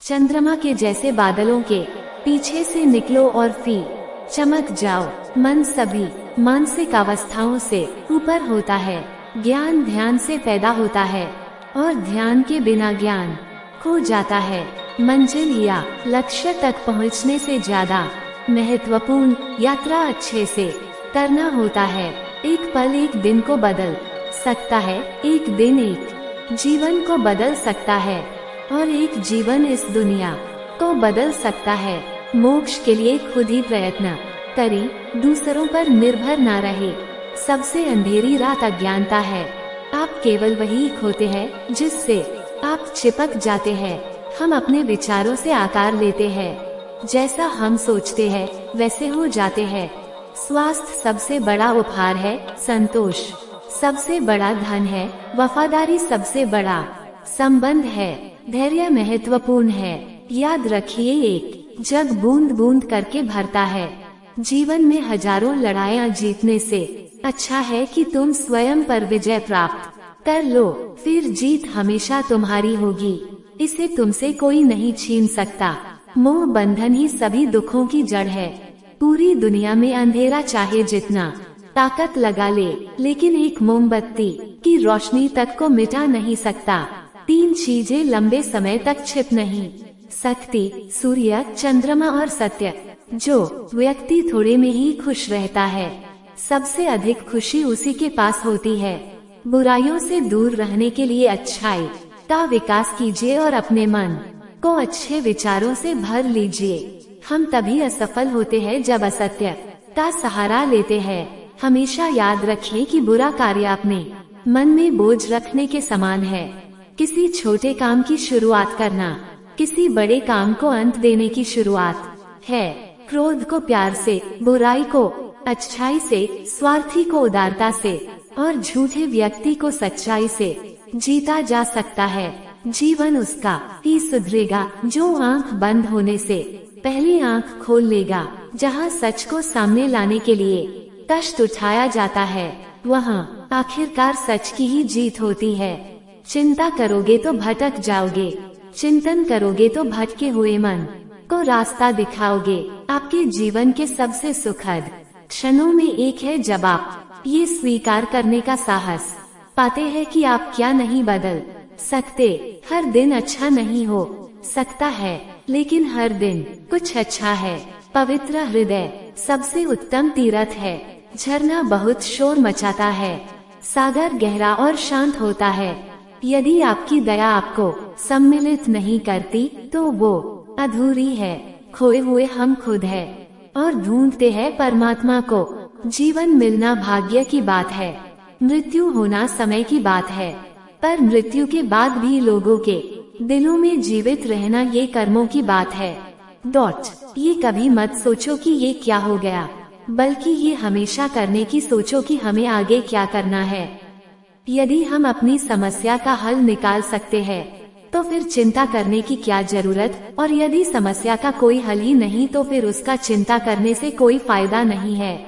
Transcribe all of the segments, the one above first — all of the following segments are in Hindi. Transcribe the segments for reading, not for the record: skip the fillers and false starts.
चंद्रमा के जैसे बादलों के पीछे से निकलो और फिर चमक जाओ। मन सभी मानसिक अवस्थाओं से ऊपर होता है। ज्ञान ध्यान से पैदा होता है और ध्यान के बिना ज्ञान खो जाता है। मंजिल या लक्ष्य तक पहुंचने से ज्यादा महत्वपूर्ण यात्रा अच्छे से करना होता है। एक पल एक दिन को बदल सकता है, एक दिन एक जीवन को बदल सकता है और एक जीवन इस दुनिया को बदल सकता है। मोक्ष के लिए खुद ही प्रयत्न करें, दूसरों पर निर्भर ना रहे। सबसे अंधेरी रात अज्ञानता है। आप केवल वही खोते हैं जिससे आप चिपक जाते हैं। हम अपने विचारों से आकार लेते हैं। जैसा हम सोचते हैं वैसे हो जाते हैं। स्वास्थ्य सबसे बड़ा उपहार है। संतोष सबसे बड़ा धन है। वफादारी सबसे बड़ा संबंध है। धैर्य महत्वपूर्ण है। याद रखिए, एक जग बूंद बूंद करके भरता है। जीवन में हजारों लड़ाइयाँ जीतने से अच्छा है कि तुम स्वयं पर विजय प्राप्त कर लो, फिर जीत हमेशा तुम्हारी होगी। इसे तुमसे कोई नहीं छीन सकता। मोह बंधन ही सभी दुखों की जड़ है। पूरी दुनिया में अंधेरा चाहे जितना ताकत लगा ले, लेकिन एक मोमबत्ती की रोशनी तक को मिटा नहीं सकता। 3 चीजें लंबे समय तक छिप नहीं सकती, सूर्य, चंद्रमा और सत्य। जो व्यक्ति थोड़े में ही खुश रहता है, सबसे अधिक खुशी उसी के पास होती है। बुराइयों से दूर रहने के लिए अच्छाई का विकास कीजिए और अपने मन को अच्छे विचारों से भर लीजिए। हम तभी असफल होते हैं जब असत्य का सहारा लेते हैं। हमेशा याद रखें कि बुरा कार्य अपने मन में बोझ रखने के समान है। किसी छोटे काम की शुरुआत करना किसी बड़े काम को अंत देने की शुरुआत है। क्रोध को प्यार से, बुराई को अच्छाई से, स्वार्थी को उदारता से और झूठे व्यक्ति को सच्चाई से जीता जा सकता है। जीवन उसका ही सुधरेगा जो आंख बंद होने से पहले आंख खोल लेगा। जहाँ सच को सामने लाने के लिए कष्ट उठाया जाता है, वहाँ आखिरकार सच की ही जीत होती है। चिंता करोगे तो भटक जाओगे, चिंतन करोगे तो भटके हुए मन को रास्ता दिखाओगे। आपके जीवन के सबसे सुखद क्षणों में एक है जब आप ये स्वीकार करने का साहस पाते हैं कि आप क्या नहीं बदल सकते। हर दिन अच्छा नहीं हो सकता है, लेकिन हर दिन कुछ अच्छा है। पवित्र हृदय सबसे उत्तम तीर्थ है। झरना बहुत शोर मचाता है, सागर गहरा और शांत होता है। यदि आपकी दया आपको सम्मिलित नहीं करती तो वो अधूरी है। खोए हुए हम खुद है और ढूंढते हैं परमात्मा को। जीवन मिलना भाग्य की बात है, मृत्यु होना समय की बात है। पर मृत्यु के बाद भी लोगों के दिलों में जीवित रहना ये कर्मों की बात है। ये कभी मत सोचो कि ये क्या हो गया, बल्कि ये हमेशा करने की सोचो कि हमें आगे क्या करना है। यदि हम अपनी समस्या का हल निकाल सकते हैं तो फिर चिंता करने की क्या जरूरत, और यदि समस्या का कोई हल ही नहीं तो फिर उसका चिंता करने से कोई फायदा नहीं है।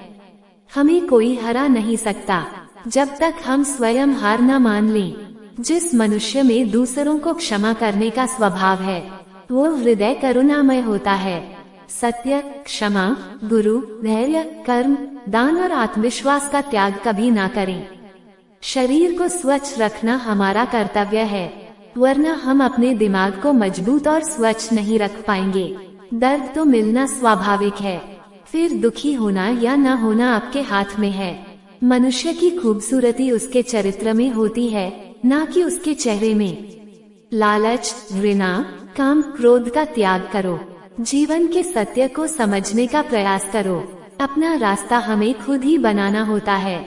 हमें कोई हरा नहीं सकता जब तक हम स्वयं हार न मान लें। जिस मनुष्य में दूसरों को क्षमा करने का स्वभाव है वो हृदय करुणामय होता है। सत्य, क्षमा, गुरु, धैर्य, कर्म, दान और आत्मविश्वास का त्याग कभी ना करें। शरीर को स्वच्छ रखना हमारा कर्तव्य है, वरना हम अपने दिमाग को मजबूत और स्वच्छ नहीं रख पाएंगे। दर्द तो मिलना स्वाभाविक है, फिर दुखी होना या न होना आपके हाथ में है। मनुष्य की खूबसूरती उसके चरित्र में होती है, ना कि उसके चेहरे में। लालच, घृणा, काम, क्रोध का त्याग करो। जीवन के सत्य को समझने का प्रयास करो। अपना रास्ता हमें खुद ही बनाना होता है,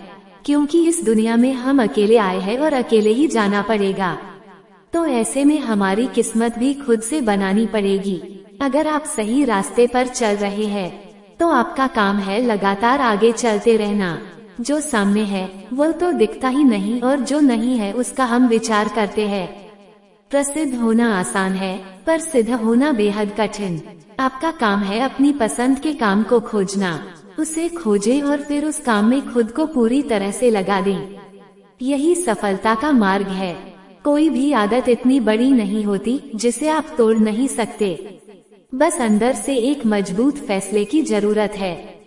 क्योंकि इस दुनिया में हम अकेले आए हैं और अकेले ही जाना पड़ेगा। तो ऐसे में हमारी किस्मत भी खुद से बनानी पड़ेगी। अगर आप सही रास्ते पर चल रहे हैं तो आपका काम है लगातार आगे चलते रहना। जो सामने है वो तो दिखता ही नहीं और जो नहीं है उसका हम विचार करते हैं। प्रसिद्ध होना आसान है पर सिद्ध होना बेहद कठिन। आपका काम है अपनी पसंद के काम को खोजना, उसे खोजें और फिर उस काम में खुद को पूरी तरह से लगा दें। यही सफलता का मार्ग है। कोई भी आदत इतनी बड़ी नहीं होती जिसे आप तोड़ नहीं सकते। बस अंदर से एक मजबूत फैसले की जरूरत है।